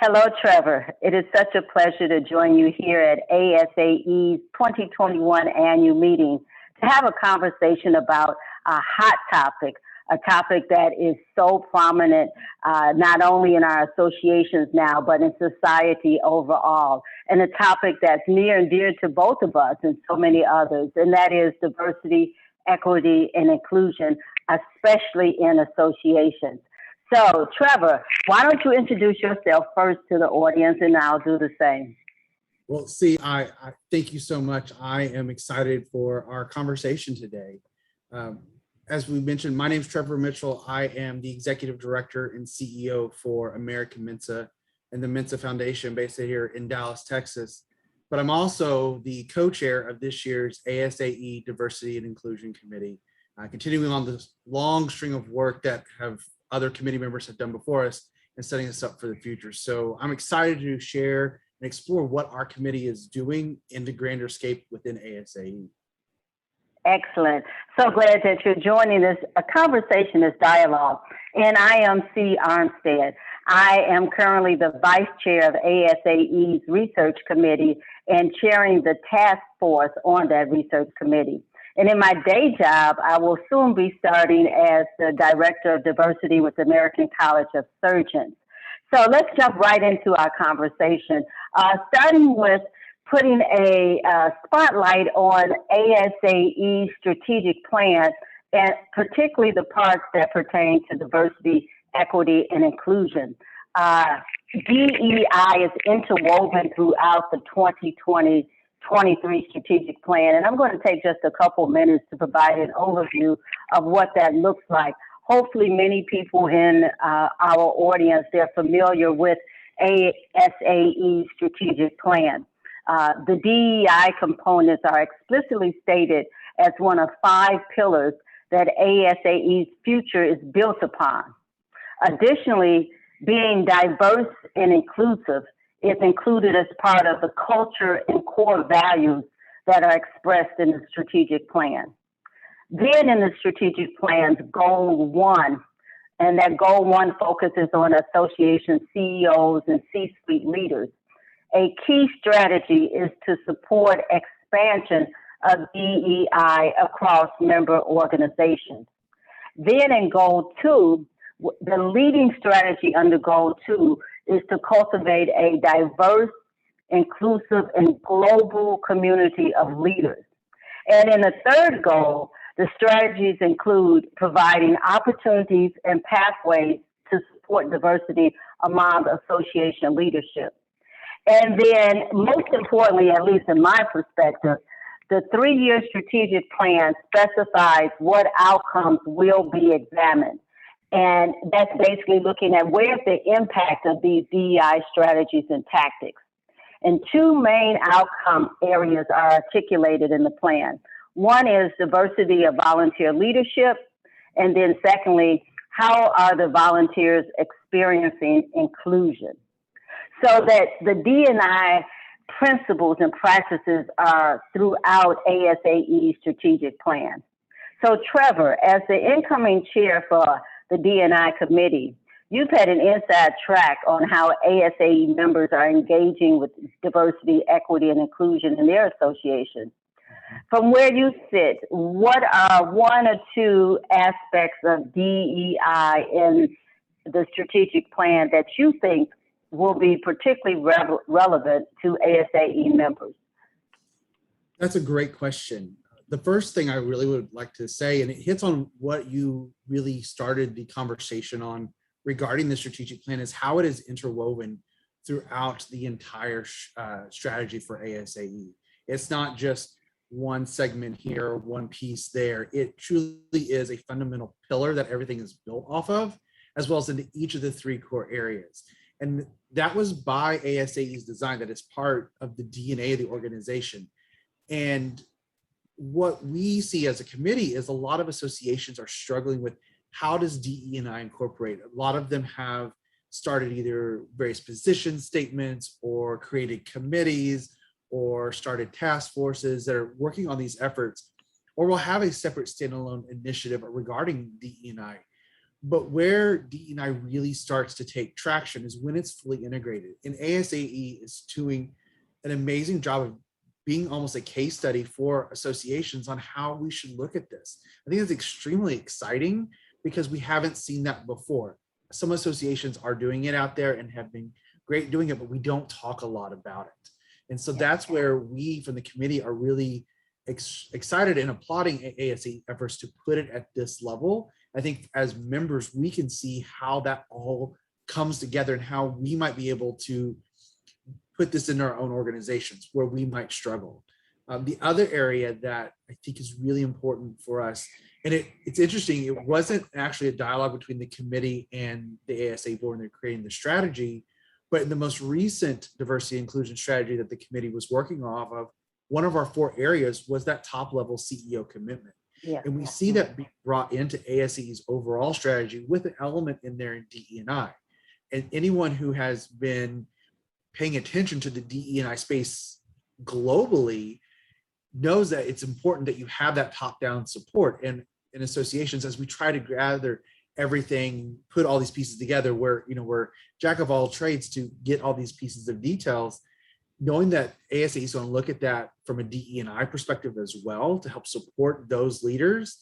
Hello, Trevor. It is such a pleasure to join you here at ASAE's 2021 annual meeting to have a conversation about a hot topic, a topic that is so prominent not only in our associations now, but in society overall, and a topic that's near and dear to both of us and so many others, and that is diversity, equity, and inclusion, especially in associations. So, Trevor, why don't you introduce yourself first to the audience, and I'll do the same. Well, Cie, I thank you so much. I am excited for our conversation today. As we mentioned, my name is Trevor Mitchell. I am the Executive Director and CEO for American Mensa and the Mensa Foundation based here in Dallas, Texas. But I'm also the co-chair of this year's ASAE Diversity and Inclusion Committee, continuing on this long string of work that other committee members have done before us and setting us up for the future. So I'm excited to share and explore what our committee is doing in the grander scape within ASAE. Excellent. So glad that you're joining this conversation, this dialogue. And I am Cie Armstead. I am currently the Vice Chair of ASAE's Research Committee and chairing the task force on that research committee. And in my day job, I will soon be starting as the Director of Diversity with the American College of Surgeons. So let's jump right into our conversation, starting with putting a spotlight on ASAE's strategic plan, and particularly the parts that pertain to diversity, equity, and inclusion. DEI is interwoven throughout the 2020-23 strategic plan, and I'm going to take just a couple minutes to provide an overview of what that looks like. Hopefully many people in our audience, they're familiar with ASAE's strategic plan. The DEI components are explicitly stated as one of 5 pillars that ASAE's future is built upon. Additionally, being diverse and inclusive is included as part of the culture and core values that are expressed in the strategic plan. Then in the strategic plan's goal 1, and that goal 1 focuses on association CEOs and C-suite leaders. A key strategy is to support expansion of DEI across member organizations. Then in goal 2, the leading strategy under goal 2 is to cultivate a diverse, inclusive, and global community of leaders. And in the third goal, the strategies include providing opportunities and pathways to support diversity among association leadership. And then, most importantly, at least in my perspective, the 3-year strategic plan specifies what outcomes will be examined. And that's basically looking at where's the impact of these DEI strategies and tactics. And 2 main outcome areas are articulated in the plan. One is diversity of volunteer leadership. And then secondly, how are the volunteers experiencing inclusion? So that the DEI principles and practices are throughout ASAE's strategic plan. So Trevor, as the incoming chair for the DEI committee, you've had an inside track on how ASAE members are engaging with diversity, equity, and inclusion in their associations. From where you sit, what are 1 or 2 aspects of DEI in the strategic plan that you think will be particularly relevant to ASAE members? That's a great question. The first thing I really would like to say, and it hits on what you really started the conversation on regarding the strategic plan, is how it is interwoven throughout the entire strategy for ASAE. It's not just one segment here, one piece there. It truly is a fundamental pillar that everything is built off of, as well as into each of the 3 core areas. And that was by ASAE's design, that is part of the DNA of the organization. And what we see as a committee is a lot of associations are struggling with how does DE&I incorporate. A lot of them have started either various position statements or created committees or started task forces that are working on these efforts, or will have a separate standalone initiative regarding DE&I. But where DE&I really starts to take traction is when it's fully integrated. And ASAE is doing an amazing job of being almost a case study for associations on how we should look at this. I think it's extremely exciting because we haven't seen that before. Some associations are doing it out there and have been great doing it, but we don't talk a lot about it. And so that's where we from the committee are really excited and applauding ASAE efforts to put it at this level. I think as members, we can see how that all comes together and how we might be able to put this in our own organizations where we might struggle. The other area that I think is really important for us, and it's interesting, it wasn't actually a dialogue between the committee and the ASAE board when they're creating the strategy, but in the most recent diversity inclusion strategy that the committee was working off of, one of our 4 areas was that top level CEO commitment. Yeah. And we see that being brought into ASAE's overall strategy with an element in there in DE&I. And anyone who has been paying attention to the DE&I space globally knows that it's important that you have that top-down support. And in associations, as we try to gather everything, put all these pieces together, where we're jack of all trades to get all these pieces of details, knowing that ASAE is going to look at that from a DE&I perspective as well to help support those leaders,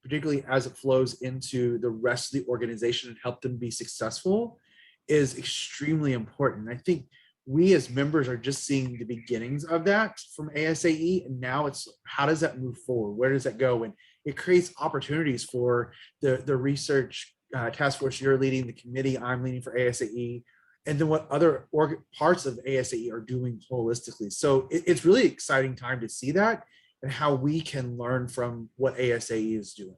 particularly as it flows into the rest of the organization and help them be successful, is extremely important. I think we as members are just seeing the beginnings of that from ASAE, and now it's how does that move forward? Where does that go? And it creates opportunities for the research task force you're leading, the committee I'm leading for ASAE, and then what other parts of ASAE are doing holistically. So it's really exciting time to see that and how we can learn from what ASAE is doing.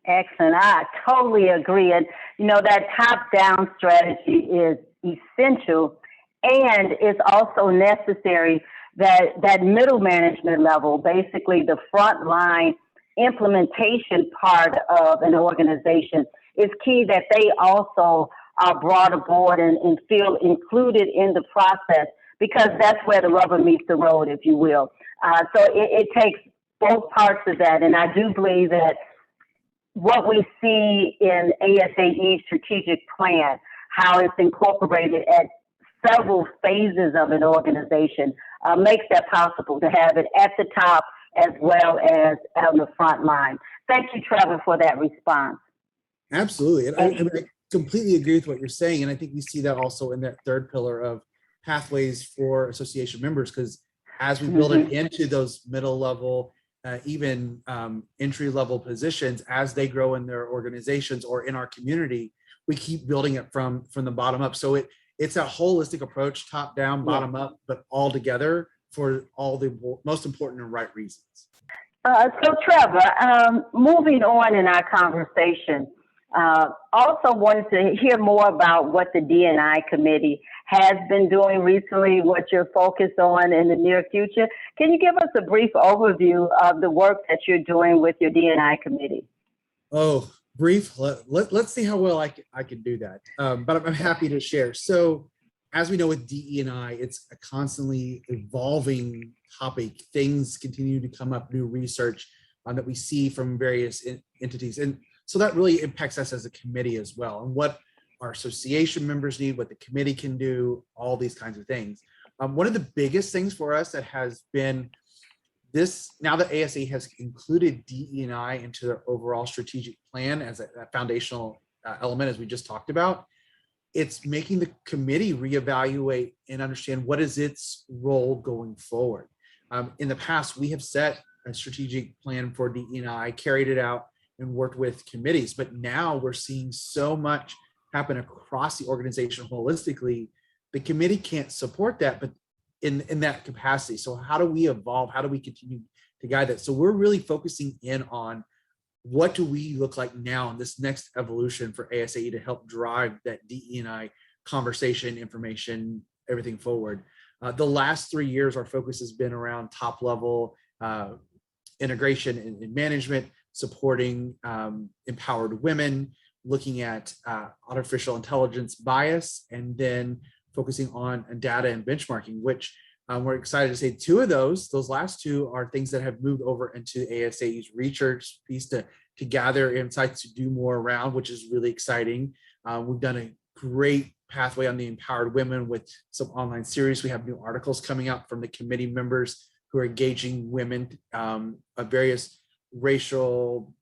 Excellent. I totally agree. And, that top-down strategy is essential, and it's also necessary that middle management level, basically the frontline implementation part of an organization, is key, that they also are brought aboard and feel included in the process, because that's where the rubber meets the road, if you will. So it takes both parts of that. And I do believe that what we see in ASAE's strategic plan, how it's incorporated at several phases of an organization, makes that possible to have it at the top as well as on the front line. Thank you, Trevor, for that response. Absolutely. And I completely agree with what you're saying. And I think we see that also in that third pillar of pathways for association members, because as we build it into those middle level, even entry level positions, as they grow in their organizations or in our community, we keep building it from the bottom up. So it's a holistic approach, top down, bottom up, but all together for all the most important and right reasons. So Trevor, moving on in our conversation, also wanted to hear more about what the D&I committee has been doing recently, what you're focused on in the near future. Can you give us a brief overview of the work that you're doing with your D&I committee? Oh, brief. Let's see how well I can do that. But I'm happy to share. So as we know with DE&I, it's a constantly evolving topic. Things continue to come up, new research that we see from various entities. And so that really impacts us as a committee as well, and what our association members need, what the committee can do, all these kinds of things. One of the biggest things for us that has been this, now that ASAE has included DE&I into their overall strategic plan as a foundational element, as we just talked about, it's making the committee reevaluate and understand what is its role going forward. In the past, we have set a strategic plan for DE&I, carried it out, and worked with committees, but now we're seeing so much happen across the organization holistically. The committee can't support that, but in that capacity. So how do we evolve? How do we continue to guide that? So we're really focusing in on what do we look like now in this next evolution for ASAE to help drive that DE&I conversation, information, everything forward. The last 3 years, our focus has been around top level integration and management, supporting empowered women, looking at artificial intelligence bias, and then focusing on data and benchmarking, which we're excited to say those last two are things that have moved over into ASAE's research piece to to gather insights to do more around, which is really exciting. We've done a great pathway on the empowered women with some online series. We have new articles coming out from the committee members who are engaging women of various racial,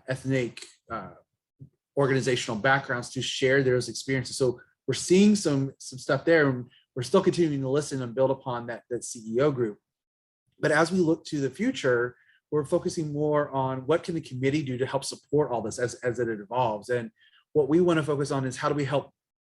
ethnic, organizational backgrounds to share those experiences. So we're seeing some stuff there, and we're still continuing to listen and build upon that CEO group. But as we look to the future, we're focusing more on what can the committee do to help support all this as it evolves. And what we want to focus on is how do we help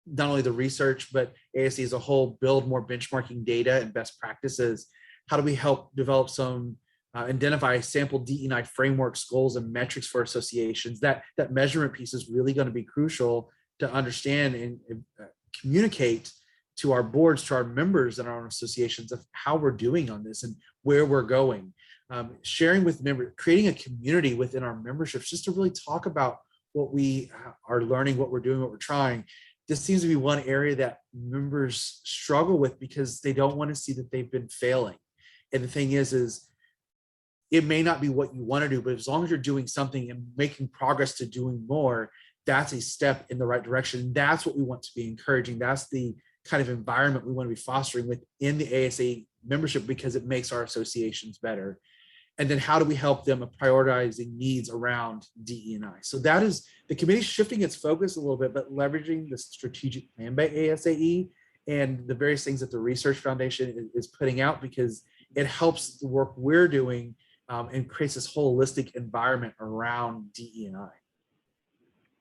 not only the research, but ASAE as a whole build more benchmarking data and best practices. How do we help develop some identify sample DEI frameworks, goals, and metrics for associations? That measurement piece is really going to be crucial to understand and communicate to our boards, to our members and our associations of how we're doing on this and where we're going. Sharing with members, creating a community within our memberships just to really talk about what we are learning, what we're doing, what we're trying. This seems to be one area that members struggle with because they don't want to see that they've been failing. And the thing is it may not be what you want to do, but as long as you're doing something and making progress to doing more, that's a step in the right direction. That's what we want to be encouraging. That's the kind of environment we want to be fostering within the ASAE membership because it makes our associations better. And then how do we help them prioritizing needs around DE&I? So that is the committee shifting its focus a little bit, but leveraging the strategic plan by ASAE and the various things that the Research Foundation is putting out, because it helps the work we're doing and creates this holistic environment around DE&I.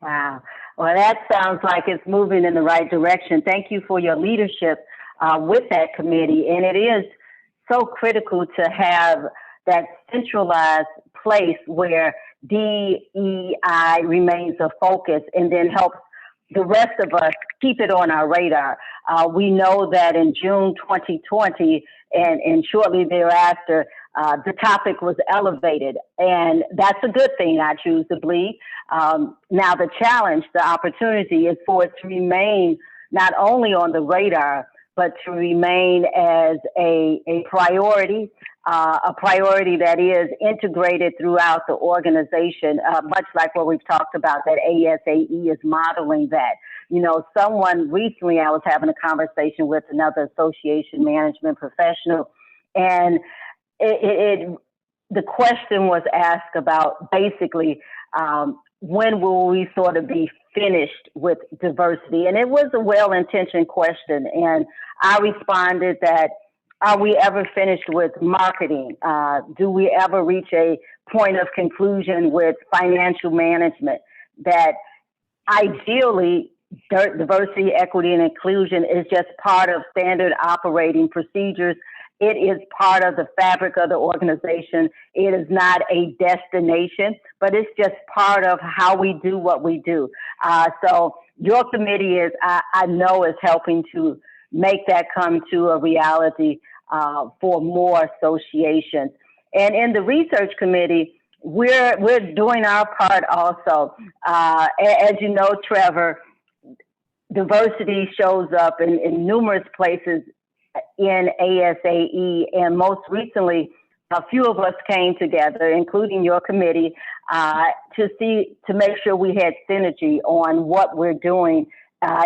Wow. Well, that sounds like it's moving in the right direction. Thank you for your leadership with that committee. And it is so critical to have that centralized place where DEI remains a focus and then helps the rest of us keep it on our radar. We know that in June 2020 and shortly thereafter, the topic was elevated, and that's a good thing, I choose to believe. Now the challenge, the opportunity is for it to remain not only on the radar, but to remain as a priority that is integrated throughout the organization, much like what we've talked about, that ASAE is modeling that. You know, someone recently, I was having a conversation with another association management professional, and the question was asked about basically, when will we sort of be finished with diversity? And it was a well-intentioned question. And I responded that, are we ever finished with marketing? Do we ever reach a point of conclusion with financial management? That ideally, diversity, equity, and inclusion is just part of standard operating procedures. It is part of the fabric of the organization. It is not a destination, but it's just part of how we do what we do. So your committee is, I know, is helping to make that come to a reality for more associations. And in the research committee, we're doing our part also. As you know, Trevor, diversity shows up in numerous places in ASAE, and most recently, a few of us came together, including your committee, to make sure we had synergy on what we're doing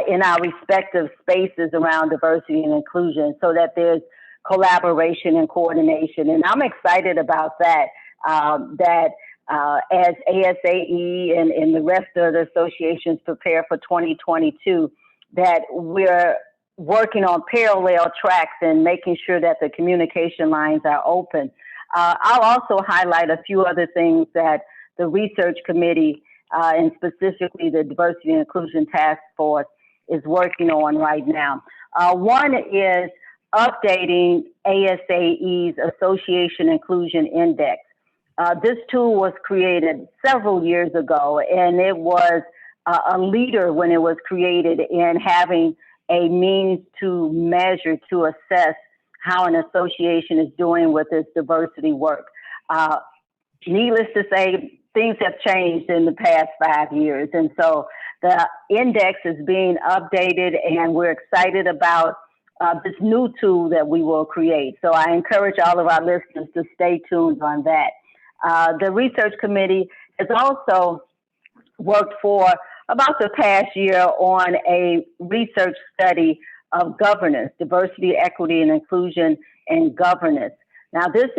in our respective spaces around diversity and inclusion, so that there's collaboration and coordination. And I'm excited about that. As ASAE and the rest of the associations prepare for 2022, that we're working on parallel tracks and making sure that the communication lines are open. I'll also highlight a few other things that the research committee and specifically the Diversity and Inclusion Task Force is working on right now. One is updating ASAE's Association Inclusion Index. This tool was created several years ago, and it was a leader when it was created in having a means to measure, to assess how an association is doing with its diversity work. Needless to say, things have changed in the past 5 years. And so the index is being updated, and we're excited about this new tool that we will create. So I encourage all of our listeners to stay tuned on that. The research committee has also worked for about the past year on a research study of governance, diversity, equity, and inclusion and governance. Now, this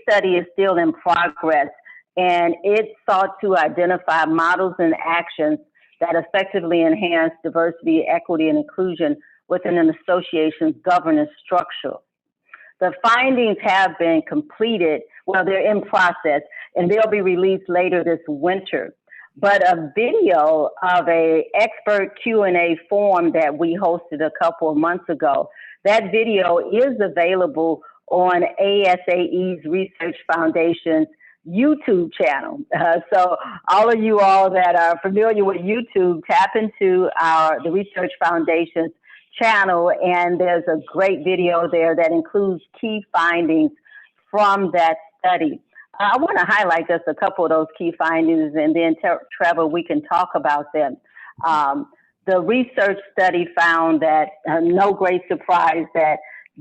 study is still in progress, and it sought to identify models and actions that effectively enhance diversity, equity, and inclusion within an association's governance structure. The findings have been completed, well, they're in process, and they'll be released later this winter. But a video of a expert Q&A forum that we hosted a couple of months ago, that video is available on ASAE's Research Foundation's YouTube channel. So all of you all that are familiar with YouTube, tap into the Research Foundation's channel, and there's a great video there that includes key findings from that study. I want to highlight just a couple of those key findings, and then Trevor, we can talk about them. The research study found that, no great surprise, that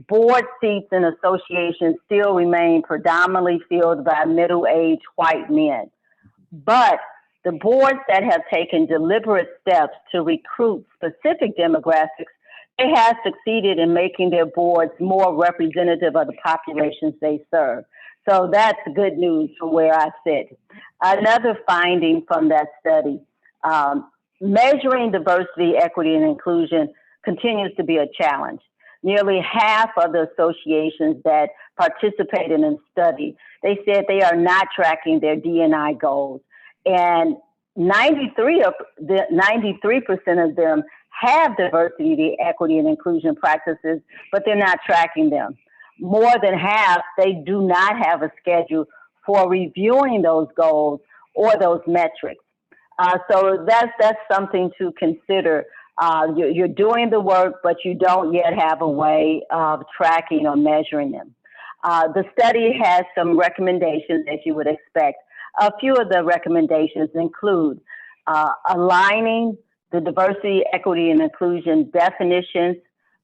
board seats in associations still remain predominantly filled by middle-aged white men. But the boards that have taken deliberate steps to recruit specific demographics, they have succeeded in making their boards more representative of the populations they serve. So that's good news from where I sit. Another finding from that study, measuring diversity, equity, and inclusion continues to be a challenge. Nearly half of the associations that participated in the study, they said they are not tracking their D&I goals. And 93% of them have diversity, equity, and inclusion practices, but they're not tracking them. More than half, they do not have a schedule for reviewing those goals or those metrics. So that's something to consider. You're doing the work, but you don't yet have a way of tracking or measuring them. The study has some recommendations, as you would expect. A few of the recommendations include aligning the diversity, equity, and inclusion definitions,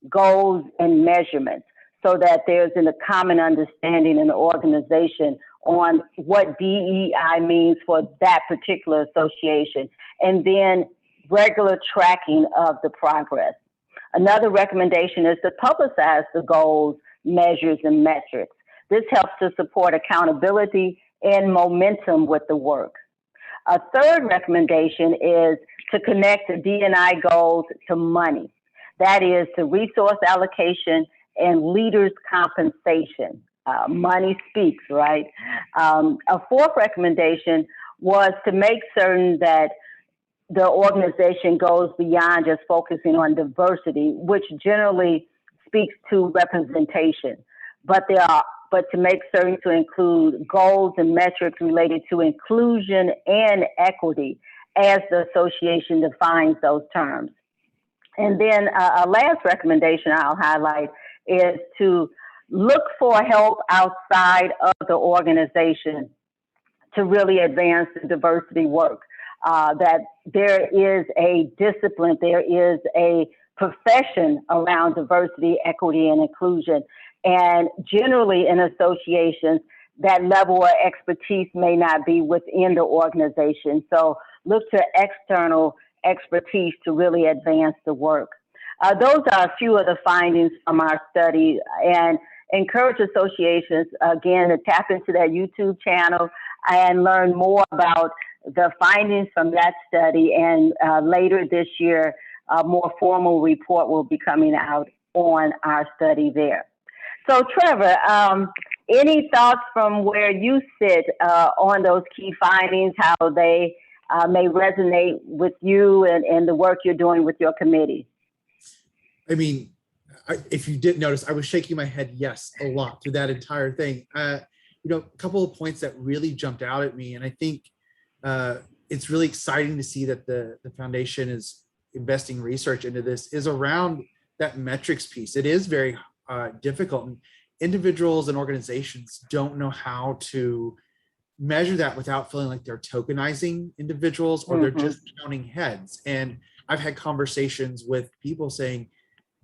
goals, and measurements, so that there's a common understanding in the organization on what DEI means for that particular association, and then regular tracking of the progress. Another recommendation is to publicize the goals, measures, and metrics. This helps to support accountability and momentum with the work. A third recommendation is to connect the D&I goals to money. That is, to resource allocation and leaders' compensation. Money speaks, right? A fourth recommendation was to make certain that the organization goes beyond just focusing on diversity, which generally speaks to representation, but to make certain to include goals and metrics related to inclusion and equity as the association defines those terms. And then a last recommendation I'll highlight is to look for help outside of the organization to really advance the diversity work. That there is a discipline, there is a profession around diversity, equity, and inclusion. And generally in associations, that level of expertise may not be within the organization. So look to external expertise to really advance the work. Those are a few of the findings from our study, and encourage associations, again, to tap into that YouTube channel and learn more about the findings from that study. And later this year, a more formal report will be coming out on our study there. So Trevor, any thoughts from where you sit on those key findings, how they may resonate with you and the work you're doing with your committee? I mean, if you didn't notice, I was shaking my head yes a lot through that entire thing. A couple of points that really jumped out at me, and I think it's really exciting to see that the foundation is investing research into this, is around that metrics piece. It is very difficult, and individuals and organizations don't know how to measure that without feeling like they're tokenizing individuals or they're just counting heads. And I've had conversations with people saying,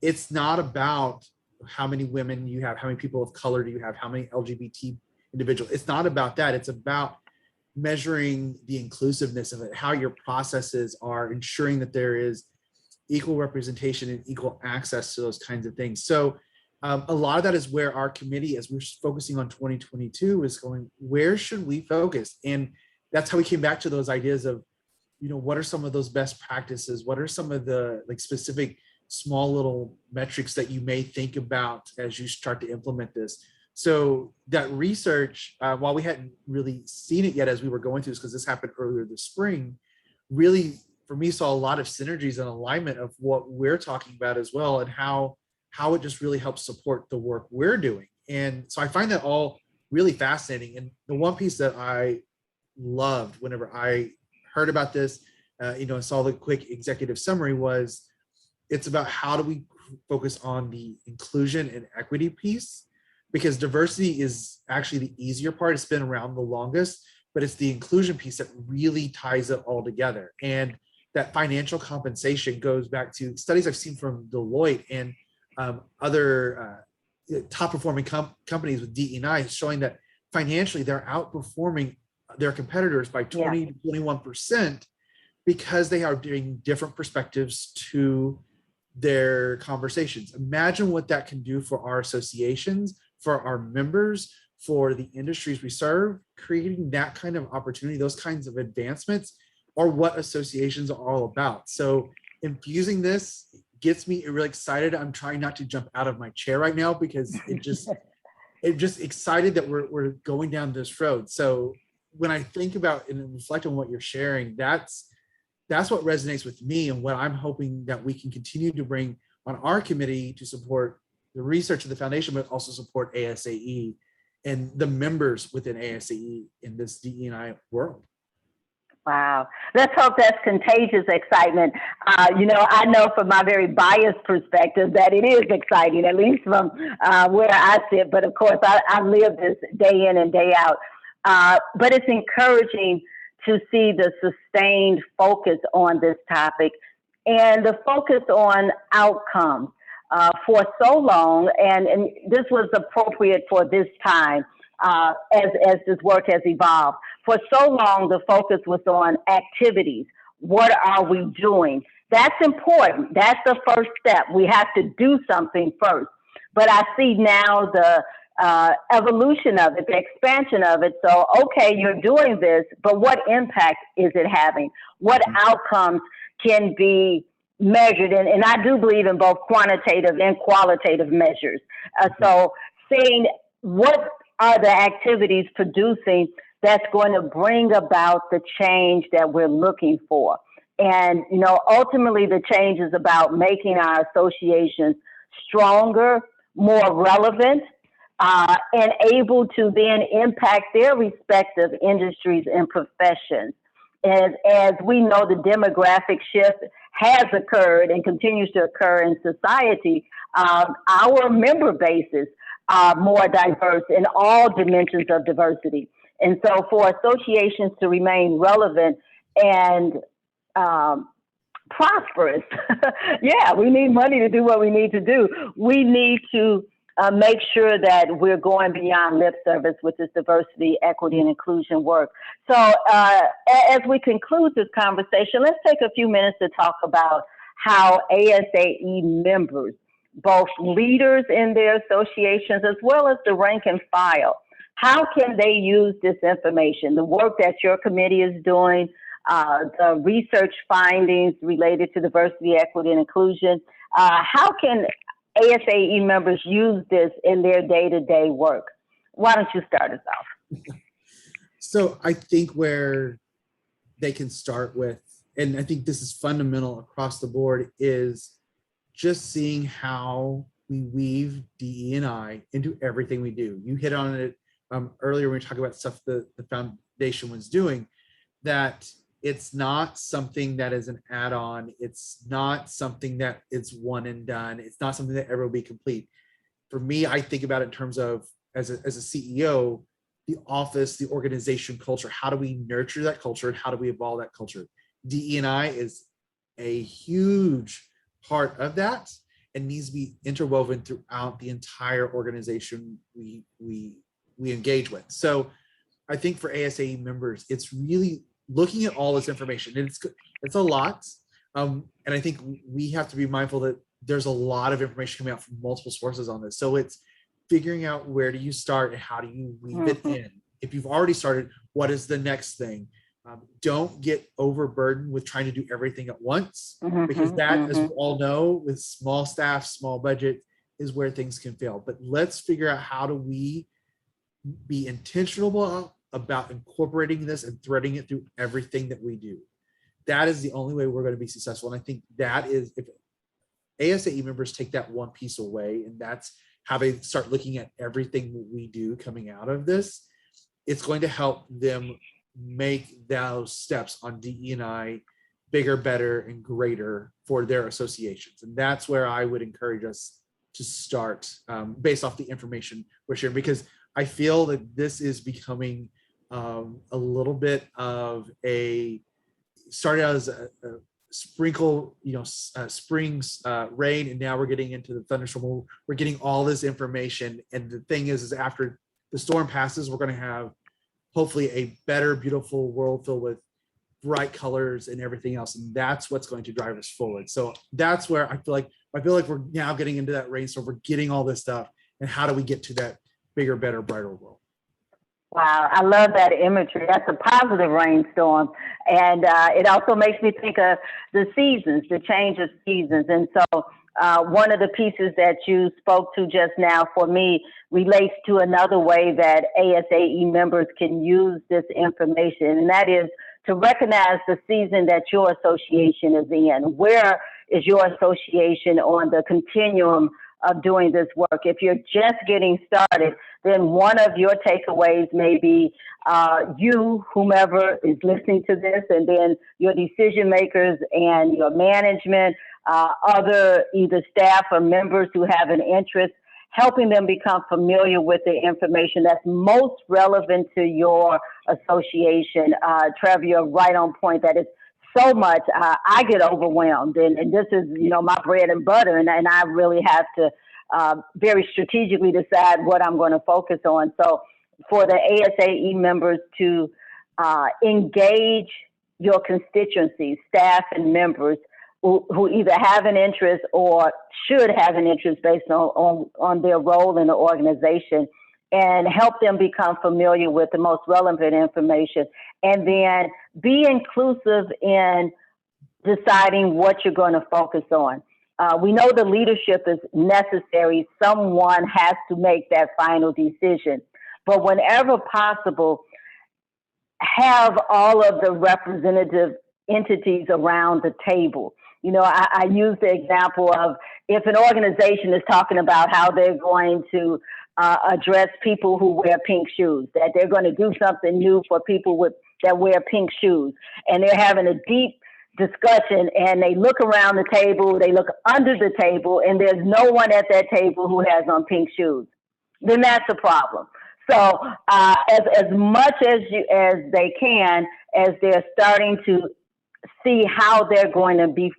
it's not about how many women you have, how many people of color do you have, how many LGBT individuals. It's not about that. It's about measuring the inclusiveness of it, how your processes are ensuring that there is equal representation and equal access to those kinds of things. So a lot of that is where our committee, as we're focusing on 2022, is going, where should we focus? And that's how we came back to those ideas of, what are some of those best practices? What are some of the specific small little metrics that you may think about as you start to implement this? So that research, while we hadn't really seen it yet as we were going through this, because this happened earlier this spring, really, for me, saw a lot of synergies and alignment of what we're talking about as well, and how it just really helps support the work we're doing. And so I find that all really fascinating. And the one piece that I loved whenever I heard about this, and saw the quick executive summary, was it's about how do we focus on the inclusion and equity piece, because diversity is actually the easier part. It's been around the longest, but it's the inclusion piece that really ties it all together. And that financial compensation goes back to studies I've seen from Deloitte and other top performing companies with DEI, showing that financially they're outperforming their competitors by 20 to 21%, because they are bringing different perspectives to their conversations. Imagine what that can do for our associations, for our members, for the industries we serve. Creating that kind of opportunity, those kinds of advancements, are what associations are all about. So infusing this gets me really excited. I'm trying not to jump out of my chair right now, because it just excited that we're going down this road. So when I think about and reflect on what you're sharing, that's what resonates with me, and what I'm hoping that we can continue to bring on our committee to support the research of the foundation, but also support ASAE and the members within ASAE in this DE&I world. Wow. Let's hope that's contagious excitement. I know from my very biased perspective that it is exciting, at least from where I sit. But of course, I live this day in and day out. But it's encouraging to see the sustained focus on this topic and the focus on outcomes for so long. And this was appropriate for this time as this work has evolved. For so long, the focus was on activities. What are we doing? That's important. That's the first step. We have to do something first. But I see now the evolution of it, the expansion of it. So, okay, you're doing this, but what impact is it having? What outcomes can be measured? And I do believe in both quantitative and qualitative measures. So seeing what are the activities producing that's going to bring about the change that we're looking for. And, ultimately the change is about making our associations stronger, more relevant, and able to then impact their respective industries and professions. And as we know, the demographic shift has occurred and continues to occur in society. Our member bases are more diverse in all dimensions of diversity. And so for associations to remain relevant and prosperous, we need money to do what we need to do. We need to make sure that we're going beyond lip service with this diversity, equity, and inclusion work. So as we conclude this conversation, let's take a few minutes to talk about how ASAE members, both leaders in their associations as well as the rank and file, how can they use this information, the work that your committee is doing, the research findings related to diversity, equity, and inclusion? How can ASAE members use this in their day-to-day work? Why don't you start us off? So I think where they can start with, and I think this is fundamental across the board, is just seeing how we weave DE&I into everything we do. You hit on it earlier when we talked about stuff the foundation was doing, that it's not something that is an add-on. It's not something that is one and done. It's not something that ever will be complete. For me, I think about it in terms of, as a CEO, the office, the organization culture. How do we nurture that culture and how do we evolve that culture? DE&I is a huge part of that and needs to be interwoven throughout the entire organization we engage with. So I think for ASAE members, it's really looking at all this information. It's a lot. And I think we have to be mindful that there's a lot of information coming out from multiple sources on this. So it's figuring out where do you start and how do you weave it in. If you've already started, what is the next thing? Don't get overburdened with trying to do everything at once, because that, as we all know, with small staff, small budget, is where things can fail. But let's figure out how do we be intentional about incorporating this and threading it through everything that we do. That is the only way we're going to be successful. And I think that is, if ASAE members take that one piece away, and that's how they start looking at everything that we do coming out of this, it's going to help them make those steps on DE&I bigger, better, and greater for their associations. And that's where I would encourage us to start, based off the information we're sharing, because I feel that this is becoming a little bit of a, started out as a sprinkle, spring's rain, and now we're getting into the thunderstorm. We're getting all this information, and the thing is after the storm passes, we're going to have hopefully a better, beautiful world filled with bright colors and everything else, and that's what's going to drive us forward. So that's where I feel like we're now getting into that rainstorm. We're getting all this stuff, and how do we get to that bigger, better, brighter world? Wow, I love that imagery. That's a positive rainstorm. And it also makes me think of the seasons, the change of seasons. And so one of the pieces that you spoke to just now for me relates to another way that ASAE members can use this information, and that is to recognize the season that your association is in. Where is your association on the continuum of doing this work? If you're just getting started, then one of your takeaways may be you, whomever is listening to this, and then your decision makers and your management, other either staff or members who have an interest, helping them become familiar with the information that's most relevant to your association. Trevor, you're right on point that it's so much. I get overwhelmed, and this is, my bread and butter, and I really have to very strategically decide what I'm going to focus on. So for the ASAE members to engage your constituencies, staff and members who either have an interest or should have an interest based on their role in the organization, and help them become familiar with the most relevant information, and then be inclusive in deciding what you're going to focus on. We know the leadership is necessary. Someone has to make that final decision. But whenever possible, have all of the representative entities around the table. I use the example of if an organization is talking about how they're going to address people who wear pink shoes, that they're going to do something new for people that wear pink shoes, and they're having a deep discussion, and they look around the table, they look under the table, and there's no one at that table who has on pink shoes, then that's a problem. So as much as they can, as they're starting to see how they're going to be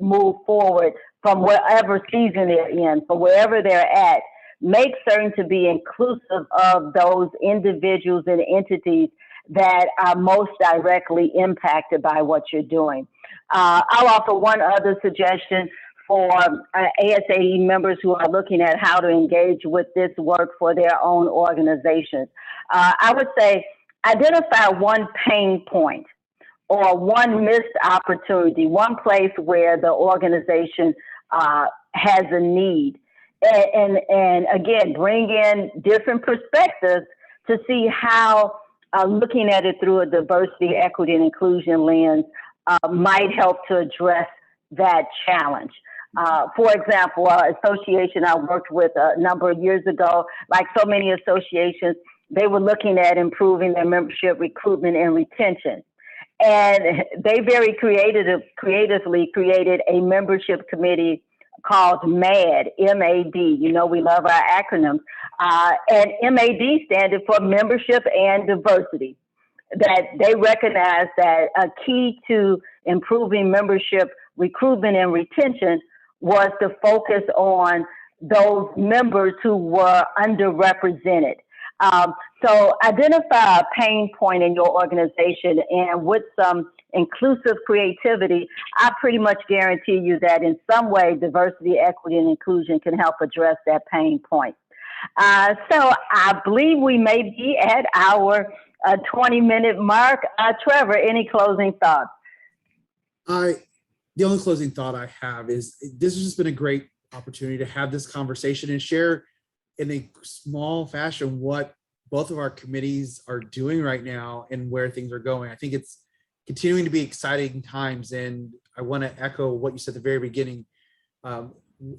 move forward from whatever season they're in, from wherever they're at, make certain to be inclusive of those individuals and entities that are most directly impacted by what you're doing. I'll offer one other suggestion for ASAE members who are looking at how to engage with this work for their own organizations. I would say identify one pain point or one missed opportunity, one place where the organization has a need. And again, bring in different perspectives to see how looking at it through a diversity, equity, and inclusion lens might help to address that challenge. For example, association I worked with a number of years ago, like so many associations, they were looking at improving their membership recruitment and retention. And they very creatively created a membership committee called MAD, M-A-D. We love our acronyms. And MAD stands for Membership and Diversity. That they recognize that a key to improving membership recruitment and retention was to focus on those members who were underrepresented. So identify a pain point in your organization, and with some inclusive creativity, I pretty much guarantee you that in some way, diversity, equity, and inclusion can help address that pain point. So I believe we may be at our 20-minute mark. Trevor, any closing thoughts? The only closing thought I have is this has just been a great opportunity to have this conversation and share in a small fashion what both of our committees are doing right now and where things are going. I think it's continuing to be exciting times, and I want to echo what you said at the very beginning.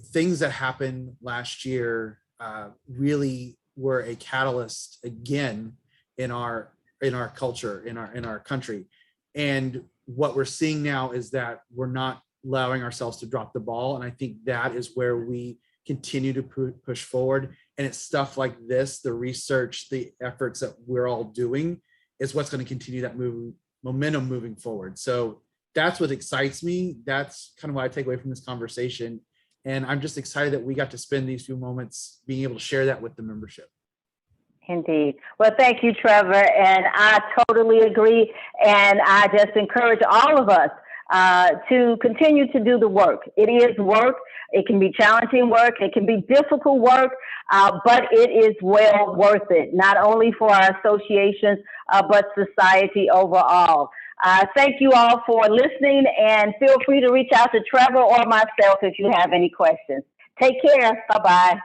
Things that happened last year really were a catalyst again in our culture, in our country. And what we're seeing now is that we're not allowing ourselves to drop the ball. And I think that is where we continue to push forward. And it's stuff like this, the research, the efforts that we're all doing is what's going to continue that momentum moving forward. So that's what excites me. That's kind of what I take away from this conversation. And I'm just excited that we got to spend these few moments being able to share that with the membership. Indeed. Well, thank you, Trevor. And I totally agree. And I just encourage all of us to continue to do the work. It is work. It can be challenging work. It can be difficult work, but it is well worth it, not only for our associations, but society overall. Thank you all for listening, and feel free to reach out to Trevor or myself if you have any questions. Take care. Bye-bye.